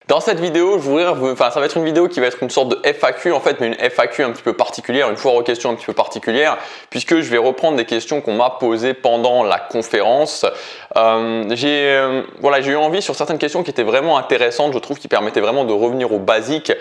Dans cette vidéo, ça va être une vidéo qui va être une sorte de FAQ en fait, mais une FAQ un petit peu particulière, une foire aux questions un petit peu particulière, puisque je vais reprendre des questions qu'on m'a posées pendant la conférence. J'ai eu envie sur certaines questions qui étaient vraiment intéressantes, je trouve, qui permettaient vraiment de revenir aux basiques,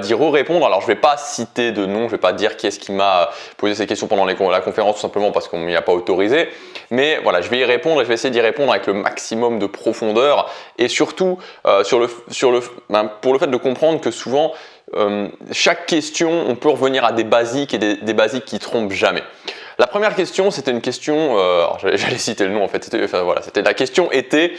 d'y répondre. Alors je ne vais pas citer de nom, je ne vais pas dire qui est-ce qui m'a posé ces questions pendant la conférence, tout simplement parce qu'on ne m'y a pas autorisé. Mais voilà, je vais y répondre et je vais essayer d'y répondre avec le maximum de profondeur et surtout pour le fait de comprendre que souvent, chaque question, on peut revenir à des basiques et des basiques qui trompent jamais. La première question, c'était une question, j'allais citer le nom en fait, la question était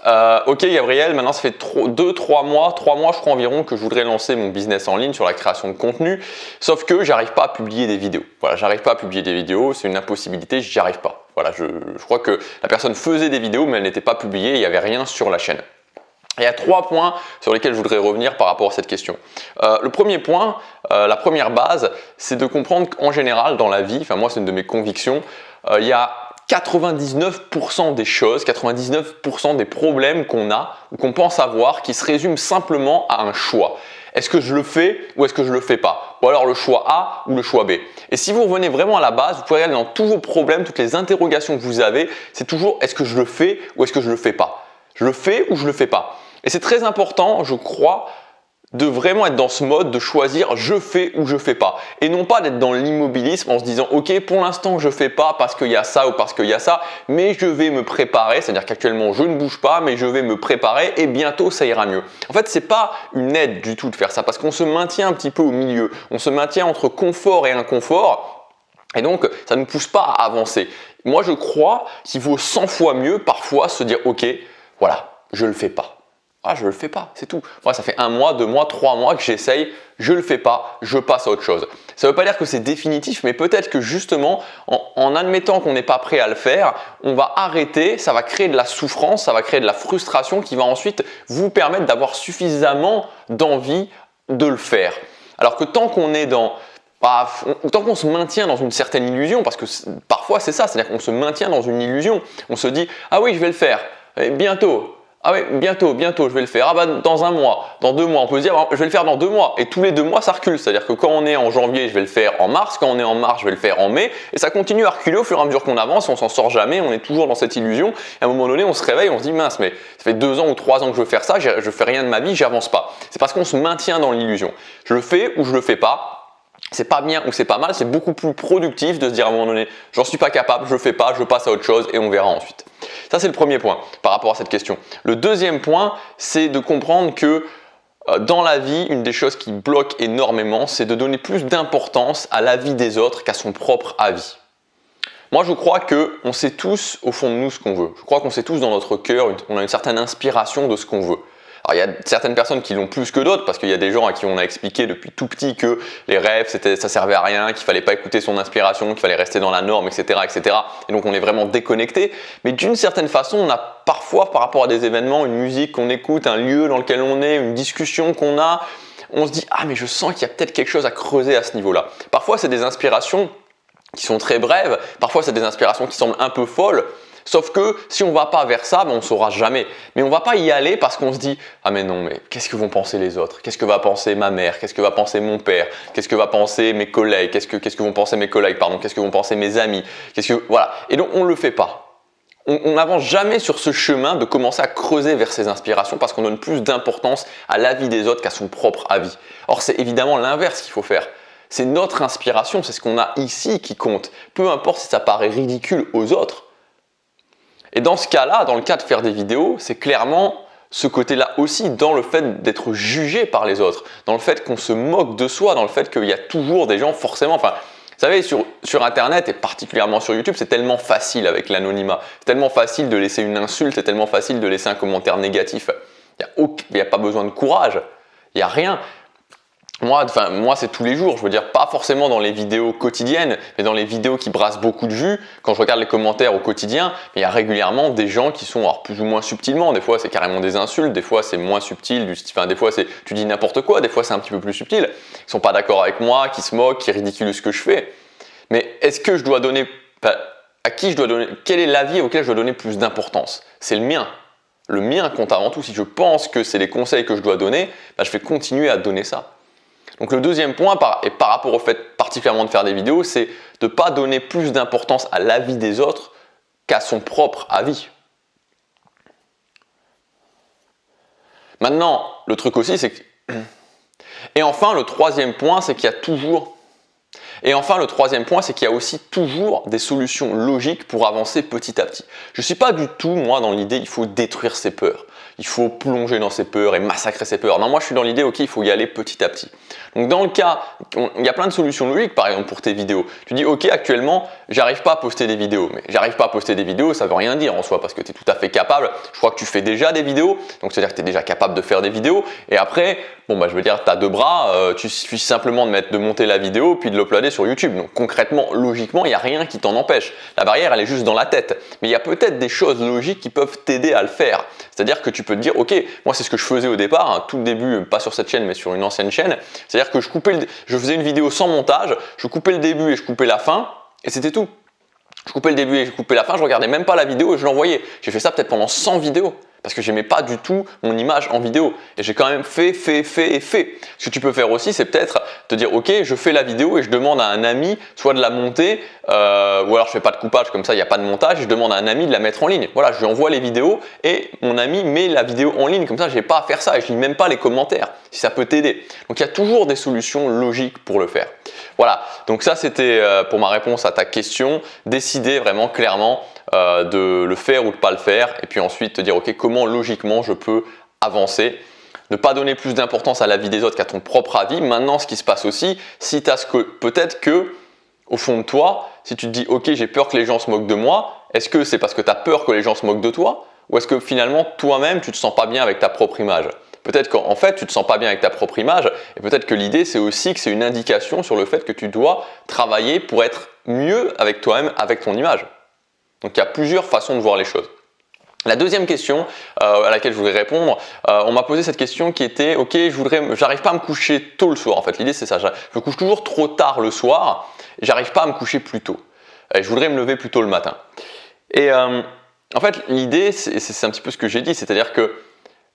ok Gabriel, maintenant ça fait 3 mois je crois environ que je voudrais lancer mon business en ligne sur la création de contenu, sauf que j'arrive pas à publier des vidéos. Voilà, j'arrive pas à publier des vidéos, c'est une impossibilité, j'y arrive pas. Voilà, je crois que la personne faisait des vidéos mais elle n'était pas publiée, il n'y avait rien sur la chaîne. Il y a 3 points sur lesquels je voudrais revenir par rapport à cette question. Le premier point, la première base, c'est de comprendre qu'en général dans la vie, enfin moi c'est une de mes convictions, il y a 99% des choses, 99% des problèmes qu'on a ou qu'on pense avoir qui se résument simplement à un choix. Est-ce que je le fais ou est-ce que je ne le fais pas? Ou alors le choix A ou le choix B. Et si vous revenez vraiment à la base, vous pouvez regarder dans tous vos problèmes, toutes les interrogations que vous avez, c'est toujours est-ce que je le fais ou est-ce que je ne le fais pas? Je le fais ou je ne le fais pas? Et c'est très important, je crois, de vraiment être dans ce mode de choisir je fais ou je fais pas. Et non pas d'être dans l'immobilisme en se disant ok pour l'instant je fais pas parce qu'il y a ça ou parce qu'il y a ça, mais je vais me préparer, c'est-à-dire qu'actuellement je ne bouge pas mais je vais me préparer et bientôt ça ira mieux. En fait c'est pas une aide du tout de faire ça parce qu'on se maintient un petit peu au milieu, on se maintient entre confort et inconfort et donc ça ne nous pousse pas à avancer. Moi je crois qu'il vaut 100 fois mieux parfois se dire ok voilà je le fais pas. Ah, je le fais pas, c'est tout. Moi, ça fait 1 mois, 2 mois, 3 mois que j'essaye, je le fais pas, je passe à autre chose. Ça ne veut pas dire que c'est définitif, mais peut-être que justement, en admettant qu'on n'est pas prêt à le faire, on va arrêter, ça va créer de la souffrance, ça va créer de la frustration qui va ensuite vous permettre d'avoir suffisamment d'envie de le faire. Alors que tant qu'on est tant qu'on se maintient dans une certaine illusion, parce que parfois c'est ça, c'est-à-dire qu'on se maintient dans une illusion, on se dit « Ah oui, je vais le faire, et bientôt ». Ah oui, bientôt, je vais le faire. Ah bah dans 1 mois, dans 2 mois. On peut se dire, je vais le faire dans 2 mois. Et tous les 2 mois, ça recule. C'est-à-dire que quand on est en janvier, je vais le faire en mars. Quand on est en mars, je vais le faire en mai. Et ça continue à reculer au fur et à mesure qu'on avance. On s'en sort jamais. On est toujours dans cette illusion. Et à un moment donné, on se réveille, on se dit, mince, mais ça fait 2 ans ou 3 ans que je veux faire ça. Je fais rien de ma vie, j'avance pas. C'est parce qu'on se maintient dans l'illusion. Je le fais ou je le fais pas. C'est pas bien ou c'est pas mal, c'est beaucoup plus productif de se dire à un moment donné, j'en suis pas capable, je le fais pas, je passe à autre chose et on verra ensuite. Ça c'est le premier point par rapport à cette question. Le deuxième point, c'est de comprendre que dans la vie, une des choses qui bloque énormément, c'est de donner plus d'importance à l'avis des autres qu'à son propre avis. Moi je crois qu'on sait tous au fond de nous ce qu'on veut. Je crois qu'on sait tous dans notre cœur, on a une certaine inspiration de ce qu'on veut. Alors il y a certaines personnes qui l'ont plus que d'autres parce qu'il y a des gens à qui on a expliqué depuis tout petit que les rêves ça servait à rien, qu'il fallait pas écouter son inspiration, qu'il fallait rester dans la norme, etc., etc. Et donc on est vraiment déconnecté. Mais d'une certaine façon, on a parfois par rapport à des événements, une musique qu'on écoute, un lieu dans lequel on est, une discussion qu'on a, on se dit ah mais je sens qu'il y a peut-être quelque chose à creuser à ce niveau-là. Parfois c'est des inspirations qui sont très brèves, parfois c'est des inspirations qui semblent un peu folles. Sauf que si on ne va pas vers ça, on ne saura jamais. Mais on ne va pas y aller parce qu'on se dit « Ah mais non, mais qu'est-ce que vont penser les autres? Qu'est-ce que va penser ma mère? Qu'est-ce que va penser mon père? Qu'est-ce que va penser mes collègues? Qu'est-ce que vont penser mes collègues? Pardon, qu'est-ce que vont penser mes amis? Voilà. Et donc on ne le fait pas. On n'avance jamais sur ce chemin de commencer à creuser vers ses inspirations parce qu'on donne plus d'importance à l'avis des autres qu'à son propre avis. Or c'est évidemment l'inverse qu'il faut faire. C'est notre inspiration, c'est ce qu'on a ici qui compte. Peu importe si ça paraît ridicule aux autres. Et dans ce cas-là, dans le cas de faire des vidéos, c'est clairement ce côté-là aussi dans le fait d'être jugé par les autres, dans le fait qu'on se moque de soi, dans le fait qu'il y a toujours des gens forcément, vous savez, sur Internet et particulièrement sur YouTube, c'est tellement facile avec l'anonymat, c'est tellement facile de laisser une insulte, c'est tellement facile de laisser un commentaire négatif. Il n'y a pas besoin de courage, il n'y a rien. Moi, c'est tous les jours, je veux dire, pas forcément dans les vidéos quotidiennes, mais dans les vidéos qui brassent beaucoup de vues. Quand je regarde les commentaires au quotidien, il y a régulièrement des gens qui sont, alors plus ou moins subtilement, des fois c'est carrément des insultes, des fois c'est moins subtil, des fois c'est tu dis n'importe quoi, des fois c'est un petit peu plus subtil. Ils sont pas d'accord avec moi, qui se moquent, qui ridiculent ce que je fais. Mais est-ce que je dois donner, à qui je dois donner, quel est l'avis auquel je dois donner plus d'importance? C'est le mien. le mien compte avant tout, si je pense que c'est les conseils que je dois donner, bah, je vais continuer à donner ça. Donc le deuxième point, et par rapport au fait particulièrement de faire des vidéos, c'est de ne pas donner plus d'importance à l'avis des autres qu'à son propre avis. Maintenant, le truc aussi, c'est que... Et enfin, le troisième point, c'est qu'il y a toujours... Et enfin, le troisième point, c'est qu'il y a aussi toujours des solutions logiques pour avancer petit à petit. Je ne suis pas du tout, moi, dans l'idée, il faut détruire ses peurs. Il faut plonger dans ses peurs et massacrer ses peurs. Non, moi, je suis dans l'idée, ok, il faut y aller petit à petit. Donc, dans le cas, il y a plein de solutions logiques, par exemple, pour tes vidéos. Tu dis, ok, actuellement, j'arrive pas à poster des vidéos. Mais j'arrive pas à poster des vidéos, ça veut rien dire en soi, parce que tu es tout à fait capable. Je crois que tu fais déjà des vidéos, donc c'est-à-dire que tu es déjà capable de faire des vidéos. Et après, bon, bah, je veux dire, tu as deux bras, tu suffit simplement de monter la vidéo, puis de l'uploader sur YouTube. Donc, concrètement, logiquement, il n'y a rien qui t'en empêche. La barrière, elle est juste dans la tête. Mais il y a peut-être des choses logiques qui peuvent t'aider à le faire. C'est-à-dire que tu peux te dire, ok, moi c'est ce que je faisais au départ, hein, tout le début, pas sur cette chaîne, mais sur une ancienne chaîne. C'est-à-dire que je faisais une vidéo sans montage, je coupais le début et je coupais la fin, et c'était tout. Je coupais le début et je coupais la fin, je regardais même pas la vidéo et je l'envoyais. J'ai fait ça peut-être pendant 100 vidéos. Parce que j'aimais pas du tout mon image en vidéo. Et j'ai quand même fait. Ce que tu peux faire aussi, c'est peut-être te dire, ok, je fais la vidéo et je demande à un ami soit de la monter, ou alors je fais pas de coupage, comme ça il n'y a pas de montage, et je demande à un ami de la mettre en ligne. Voilà, je lui envoie les vidéos et mon ami met la vidéo en ligne, comme ça j'ai pas à faire ça et je lis même pas les commentaires, si ça peut t'aider. Donc il y a toujours des solutions logiques pour le faire. Voilà, donc ça c'était pour ma réponse à ta question. Décider vraiment clairement de le faire ou de ne pas le faire, et puis ensuite te dire ok, comment logiquement je peux avancer. Ne pas donner plus d'importance à l'avis des autres qu'à ton propre avis. Maintenant, ce qui se passe aussi, si tu as peut-être que au fond de toi, si tu te dis ok, j'ai peur que les gens se moquent de moi, est-ce que c'est parce que tu as peur que les gens se moquent de toi, ou est-ce que finalement toi-même tu te sens pas bien avec ta propre image? Peut-être qu'en fait tu te sens pas bien avec ta propre image, et peut-être que l'idée c'est aussi que c'est une indication sur le fait que tu dois travailler pour être mieux avec toi-même, avec ton image. Donc il y a plusieurs façons de voir les choses. La deuxième question à laquelle je voudrais répondre, on m'a posé cette question qui était ok, j'arrive pas à me coucher tôt le soir. En fait, l'idée c'est ça, je me couche toujours trop tard le soir et j'arrive pas à me coucher plus tôt. Et je voudrais me lever plus tôt le matin. Et en fait, l'idée c'est un petit peu ce que j'ai dit, c'est-à-dire que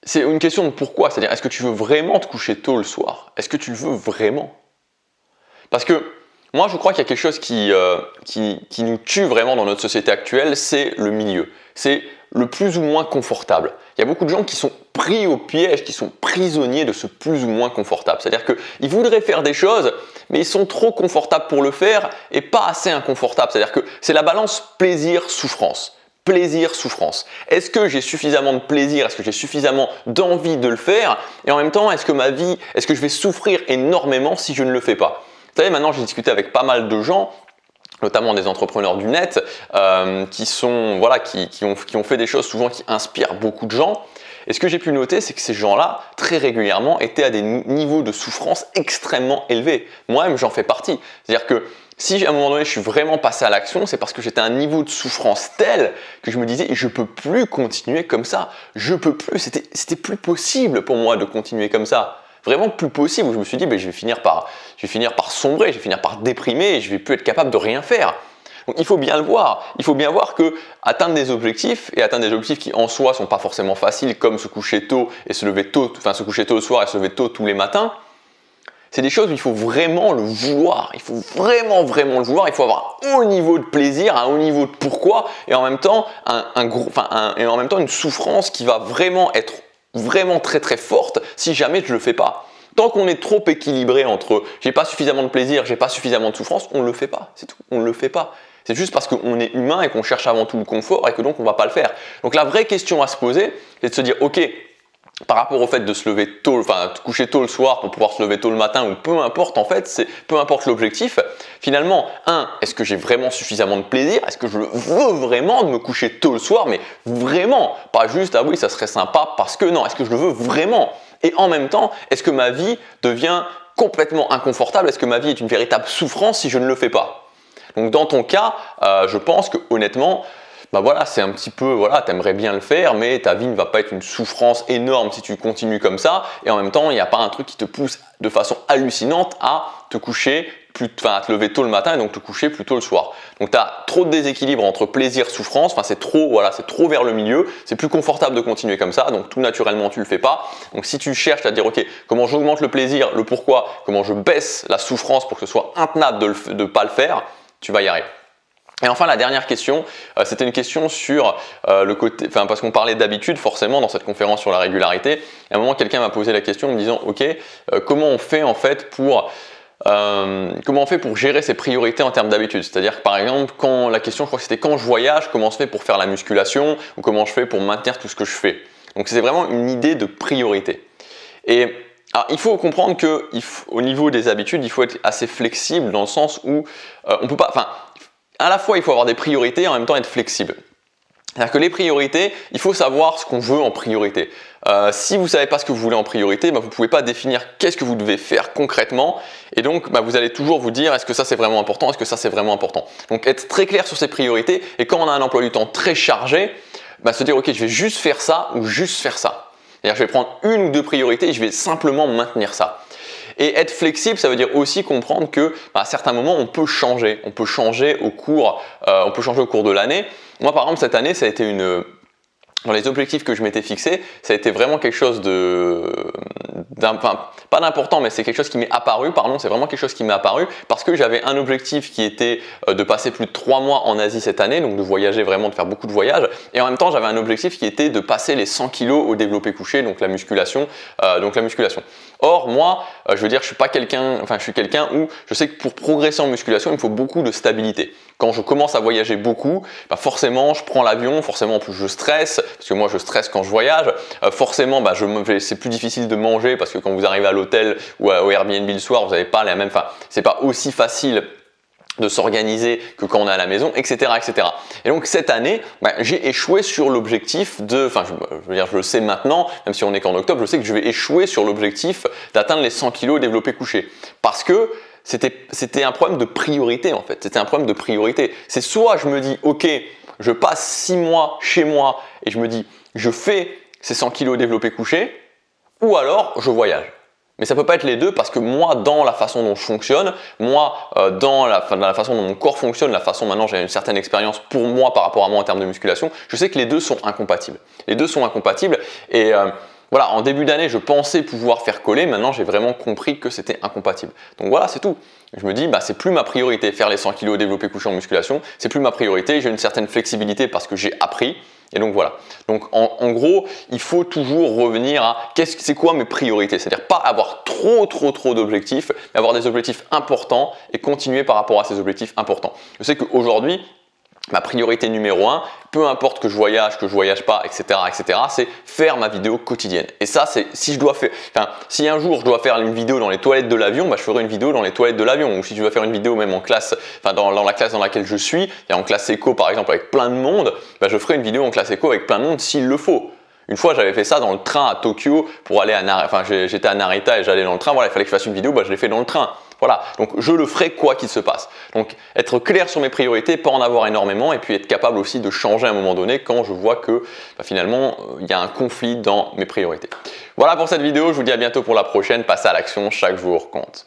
c'est une question de pourquoi. C'est-à-dire, est-ce que tu veux vraiment te coucher tôt le soir? Est-ce que tu le veux vraiment? Parce que moi, je crois qu'il y a quelque chose qui nous tue vraiment dans notre société actuelle, c'est le milieu. C'est le plus ou moins confortable. Il y a beaucoup de gens qui sont pris au piège, qui sont prisonniers de ce plus ou moins confortable. C'est-à-dire qu'ils voudraient faire des choses, mais ils sont trop confortables pour le faire et pas assez inconfortables. C'est-à-dire que c'est la balance plaisir-souffrance. Plaisir-souffrance. Est-ce que j'ai suffisamment de plaisir? Est-ce que j'ai suffisamment d'envie de le faire? Et en même temps, est-ce que je vais souffrir énormément si je ne le fais pas? Vous savez, maintenant j'ai discuté avec pas mal de gens, notamment des entrepreneurs du net, qui ont fait des choses souvent qui inspirent beaucoup de gens. Et ce que j'ai pu noter, c'est que ces gens-là, très régulièrement, étaient à des niveaux de souffrance extrêmement élevés. Moi-même, j'en fais partie. C'est-à-dire que si à un moment donné, je suis vraiment passé à l'action, c'est parce que j'étais à un niveau de souffrance tel que je me disais, je peux plus continuer comme ça. Je peux plus. C'était plus possible pour moi de continuer comme ça. Vraiment plus possible. Je me suis dit, je vais finir par sombrer, je vais finir par déprimer et je vais plus être capable de rien faire. Donc il faut bien le voir. Il faut bien voir que atteindre des objectifs qui en soi sont pas forcément faciles, comme se coucher tôt et se lever tôt, se coucher tôt le soir et se lever tôt tous les matins. C'est des choses où il faut vraiment le vouloir. Il faut vraiment le vouloir. Il faut avoir un haut niveau de plaisir, un haut niveau de pourquoi, et en même temps une souffrance qui va vraiment être vraiment très très forte si jamais je le fais pas. Tant qu'on est trop équilibré entre j'ai pas suffisamment de plaisir, j'ai pas suffisamment de souffrance, on le fait pas, c'est tout, on le fait pas. C'est juste parce qu'on est humain et qu'on cherche avant tout le confort et que donc on va pas le faire. Donc la vraie question à se poser, c'est de se dire ok, par rapport au fait de se lever tôt, de coucher tôt le soir pour pouvoir se lever tôt le matin, ou peu importe en fait, peu importe l'objectif, finalement, est-ce que j'ai vraiment suffisamment de plaisir? Est-ce que je veux vraiment de me coucher tôt le soir? Mais vraiment, pas juste ah oui ça serait sympa parce que non, est-ce que je le veux vraiment? Et en même temps, est-ce que ma vie devient complètement inconfortable? Est-ce que ma vie est une véritable souffrance si je ne le fais pas? Donc dans ton cas, je pense que honnêtement, c'est un petit peu, t'aimerais bien le faire, mais ta vie ne va pas être une souffrance énorme si tu continues comme ça. Et en même temps, il n'y a pas un truc qui te pousse de façon hallucinante à te coucher à te lever tôt le matin et donc te coucher plus tôt le soir. Donc tu as trop de déséquilibre entre plaisir et souffrance, enfin c'est trop vers le milieu, c'est plus confortable de continuer comme ça, donc tout naturellement tu le fais pas. Donc si tu cherches à dire ok, comment j'augmente le plaisir, le pourquoi, comment je baisse la souffrance pour que ce soit intenable de ne pas le faire, tu vas y arriver. Et enfin la dernière question, c'était une question sur le côté, parce qu'on parlait d'habitude forcément dans cette conférence sur la régularité. À un moment quelqu'un m'a posé la question en me disant ok, comment on fait en fait pour gérer ses priorités en termes d'habitude? C'est-à-dire que par exemple, la question je crois que c'était quand je voyage, comment je fais pour faire la musculation ou comment je fais pour maintenir tout ce que je fais. Donc c'est vraiment une idée de priorité. Et alors, il faut comprendre qu'au niveau des habitudes, il faut être assez flexible dans le sens où on peut pas, à la fois il faut avoir des priorités et en même temps être flexible. C'est-à-dire que les priorités, il faut savoir ce qu'on veut en priorité. Si vous ne savez pas ce que vous voulez en priorité, vous ne pouvez pas définir qu'est-ce que vous devez faire concrètement et donc vous allez toujours vous dire est-ce que ça c'est vraiment important, est-ce que ça c'est vraiment important. Donc être très clair sur ses priorités et quand on a un emploi du temps très chargé, se dire ok je vais juste faire ça ou juste faire ça. C'est-à-dire je vais prendre une ou deux priorités et je vais simplement maintenir ça. Et être flexible, ça veut dire aussi comprendre que à certains moments, on peut changer. On peut changer au cours de l'année. Moi, par exemple, cette année, ça a été dans les objectifs que je m'étais fixé, ça a été vraiment quelque chose pas d'important, mais c'est quelque chose qui m'est apparu, c'est vraiment quelque chose qui m'est apparu parce que j'avais un objectif qui était de passer plus de 3 mois en Asie cette année, donc de voyager vraiment, de faire beaucoup de voyages, et en même temps j'avais un objectif qui était de passer les 100 kg au développé couché, donc la musculation. Or moi, je veux dire, je suis quelqu'un où je sais que pour progresser en musculation, il me faut beaucoup de stabilité. Quand je commence à voyager beaucoup, forcément je prends l'avion, forcément en plus je stresse, parce que moi je stresse quand je voyage, forcément c'est plus difficile de manger parce que quand vous arrivez à l'hôtel ou au Airbnb le soir, vous n'avez pas les mêmes, c'est pas aussi facile de s'organiser que quand on est à la maison, etc. etc. Et donc cette année, j'ai échoué sur l'objectif je le sais maintenant, même si on n'est qu'en octobre, je sais que je vais échouer sur l'objectif d'atteindre les 100 kg développé couché. Parce que c'était un problème de priorité en fait, c'était un problème de priorité. C'est soit je me dis ok, je passe 6 mois chez moi et je me dis je fais ces 100 kg développé couché, ou alors je voyage. Mais ça ne peut pas être les deux parce que moi, dans la façon dont je fonctionne, dans la façon dont mon corps fonctionne, la façon maintenant j'ai une certaine expérience pour moi par rapport à moi en termes de musculation, je sais que les deux sont incompatibles. Les deux sont incompatibles et en début d'année, je pensais pouvoir faire coller, maintenant j'ai vraiment compris que c'était incompatible. Donc voilà, c'est tout. Je me dis, c'est plus ma priorité, faire les 100 kg développé couché en musculation, c'est plus ma priorité, j'ai une certaine flexibilité parce que j'ai appris. Et donc voilà. Donc en gros, il faut toujours revenir à c'est quoi mes priorités. C'est-à-dire pas avoir trop d'objectifs, mais avoir des objectifs importants et continuer par rapport à ces objectifs importants. Je sais qu'aujourd'hui, ma priorité numéro 1, peu importe que je voyage pas, etc., c'est faire ma vidéo quotidienne. Et ça, c'est si un jour je dois faire une vidéo dans les toilettes de l'avion, je ferai une vidéo dans les toilettes de l'avion. Ou si tu veux faire une vidéo même en classe, dans la classe dans laquelle je suis, et en classe éco par exemple avec plein de monde, je ferai une vidéo en classe éco avec plein de monde s'il le faut. Une fois, j'avais fait ça dans le train à Tokyo pour aller j'étais à Narita et j'allais dans le train. Voilà, il fallait que je fasse une vidéo, je l'ai fait dans le train. Voilà, donc je le ferai quoi qu'il se passe. Donc être clair sur mes priorités, pas en avoir énormément et puis être capable aussi de changer à un moment donné quand je vois que finalement il y a un conflit dans mes priorités. Voilà pour cette vidéo, je vous dis à bientôt pour la prochaine. Passez à l'action, chaque jour compte.